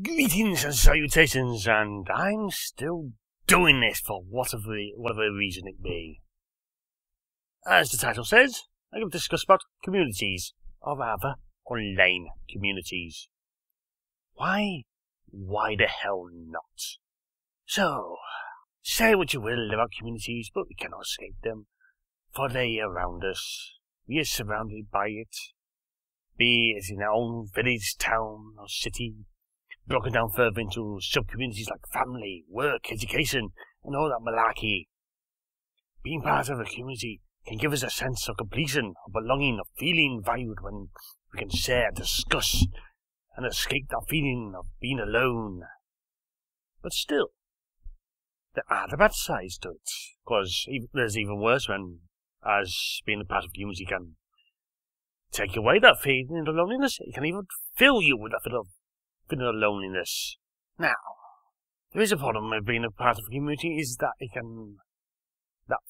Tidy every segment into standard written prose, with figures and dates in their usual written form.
Greetings and salutations, and I'm still doing this for whatever reason it be. As the title says, I'm going to discuss about communities, or rather, online communities. Why? Why the hell not? So, say what you will about communities, but we cannot escape them, for they are around us. We are surrounded by it, be it in our own village, town, or city, broken down further into sub-communities like family, work, education, and all that malarkey. Being part of a community can give us a sense of completion, of belonging, of feeling valued when we can share, discuss, and escape that feeling of being alone. But still, there are the bad sides to it, because there's even worse when, as being a part of a community can take away that feeling of loneliness. It can even fill you with that feeling of loneliness. Now, there is a problem with being a part of a community, is that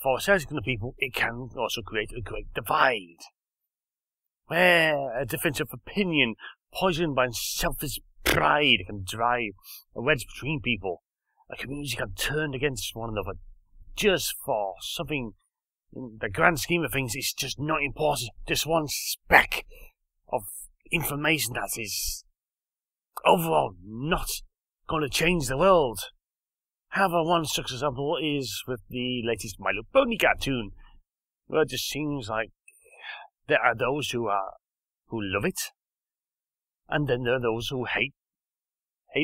for certain kind of people, it can also create a great divide, where a difference of opinion, poisoned by selfish pride, can drive a wedge between people. A community can turn against one another just for something, in the grand scheme of things, it's just not important. Just one speck of information that is overall not going to change the world. However, one such example is with the latest My Little Pony cartoon, where it just seems like there are those who love it, and then there are those who hate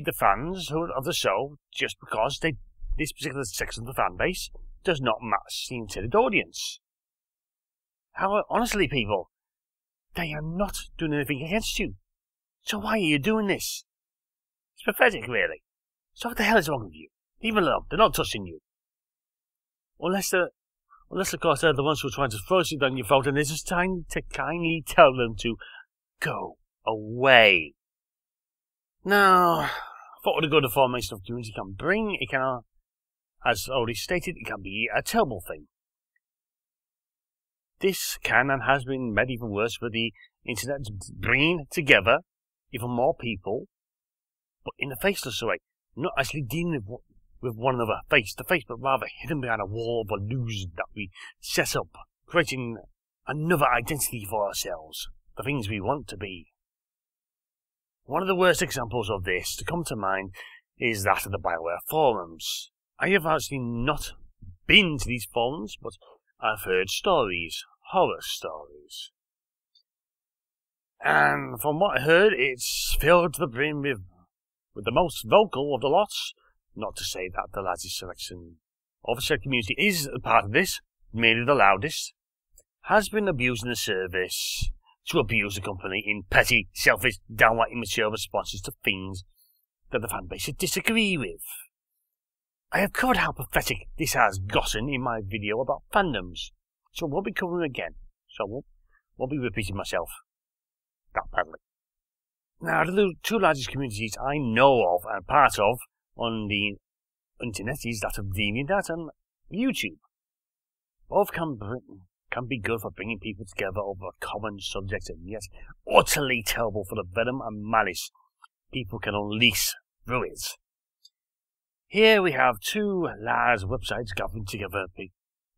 the fans of the show just because this particular section of the fan base does not match the intended audience. However, honestly, people, they are not doing anything against you. So why are you doing this? It's pathetic, really. So what the hell is wrong with you? Leave them alone. They're not touching you. Unless of course, they're the ones who are trying to force it down your throat, and they're just trying to kindly tell them to go away. Now, for the good the formation of community can bring, it can, as already stated, it can be a terrible thing. This can and has been made even worse with the internet bringing together even more people, but in a faceless way, not actually dealing with one another face to face, but rather hidden behind a wall of illusion that we set up, creating another identity for ourselves, the things we want to be. One of the worst examples of this to come to mind is that of the BioWare forums. I have actually not been to these forums, but I've heard stories, horror stories. And from what I heard, it's filled to the brim with the most vocal of the lots. Not to say that the largest selection of the said community is a part of this, merely the loudest, has been abusing the service to abuse the company in petty, selfish, downright immature responses to things that the fanbase disagree with. I have covered how pathetic this has gotten in my video about fandoms, so I won't be covering again, so I won't be repeating myself that badly. Now, the two largest communities I know of and part of on the internet is that of DeviantArt and YouTube. Both can be good for bringing people together over a common subject, and yet utterly terrible for the venom and malice people can unleash through it. Here we have two large websites gathering together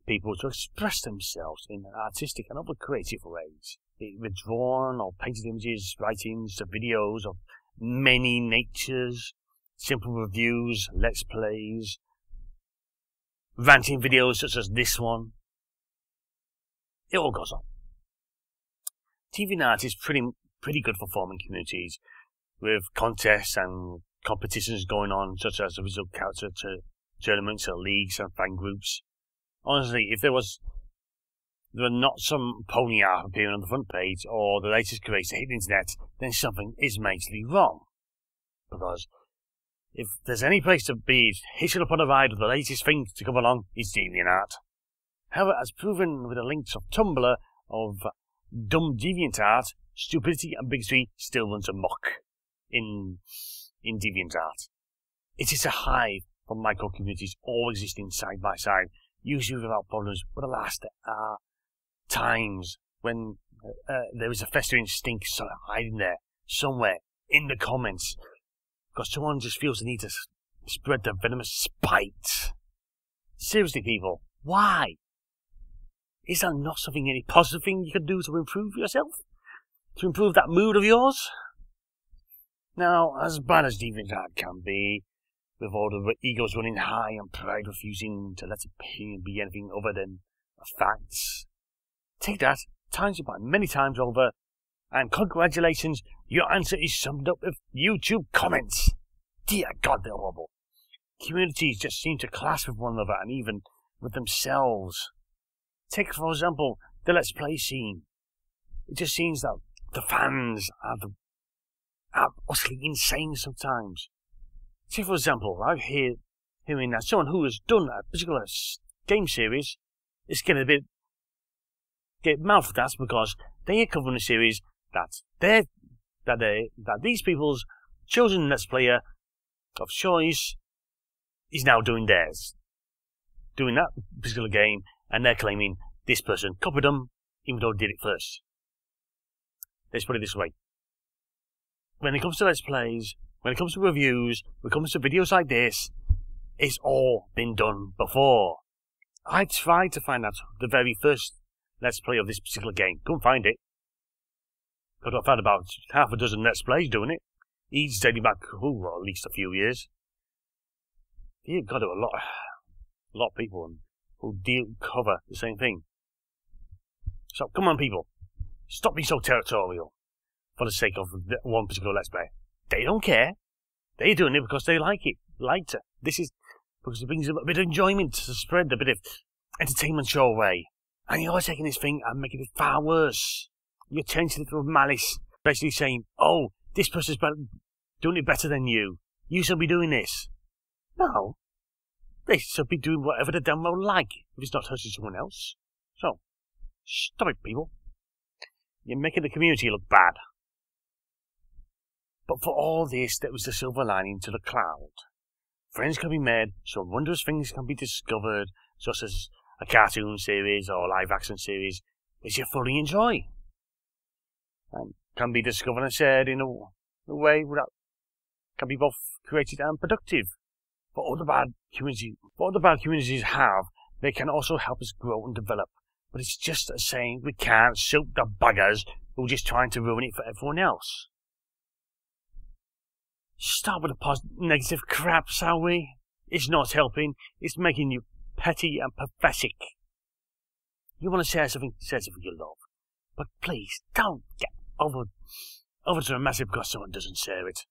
people to express themselves in artistic and other creative ways. With drawn or painted images, writings, to videos of many natures, simple reviews, let's plays, ranting videos such as this one. It all goes on. DeviantArt is pretty good for forming communities, with contests and competitions going on, such as the result character to tournaments or leagues and fan groups. Honestly, if there were not some pony art appearing on the front page, or the latest craze to hit the internet, then something is majorly wrong. Because if there's any place to be hitching up on a ride with the latest thing to come along, it's DeviantArt. However, as proven with the links of Tumblr of dumb DeviantArt, stupidity and bigotry still runs amok in DeviantArt. It is a hive for micro-communities all existing side by side, usually without problems, but alas, there are times when there is a festering stink hiding there, somewhere, in the comments, because someone just feels the need to spread their venomous spite. Seriously, people, why? Is that not something, any positive thing you can do to improve yourself? To improve that mood of yours? Now, as bad as deviant art can be, with all the egos running high and pride refusing to let opinion be anything other than facts, take that, times it by many times over, and congratulations, your answer is summed up with YouTube comments. Dear God, they're horrible. Communities just seem to clash with one another and even with themselves. Take, for example, the Let's Play scene. It just seems that the fans are utterly insane sometimes. Say, for example, I'm hearing that someone who has done a particular game series is getting a bit mouth at that because they are covering a series that these people's chosen Let's Player of choice is now doing theirs. Doing that particular game, and they're claiming this person copied them, even though they did it first. Let's put it this way. When it comes to Let's Plays, when it comes to reviews, when it comes to videos like this, it's all been done before. I tried to find out the very first Let's Play of this particular game. Couldn't find it. But I found about half a dozen Let's Plays doing it. Each dating back, at least a few years. You've got a lot of people who cover the same thing. So, come on, people. Stop being so territorial for the sake of one particular Let's Play. They don't care. They're doing it because they like it. This is because it brings a bit of enjoyment to spread a bit of entertainment your way. And you're taking this thing and making it far worse. You're changing it with malice, basically saying, oh, this person's doing it better than you. You should be doing this. No. They should be doing whatever they damn well like if it's not hurting someone else. So, stop it, people. You're making the community look bad. But for all this, there was the silver lining to the cloud. Friends can be made, some wondrous things can be discovered, such as a cartoon series or live-action series, which you fully enjoy. And can be discovered and shared in a way that can be both creative and productive. But all the bad communities have, they can also help us grow and develop. But it's just a saying we can't soak the buggers who are just trying to ruin it for everyone else. Stop with the negative crap, shall we? It's not helping. It's making you petty and pathetic. You want to say something you love. But please, don't get over dramatic because someone doesn't share it.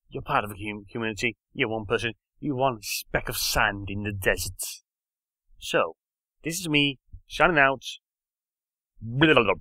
You're part of a community. You're one person. You're one speck of sand in the desert. So, this is me, shining out. Blah, blah, blah.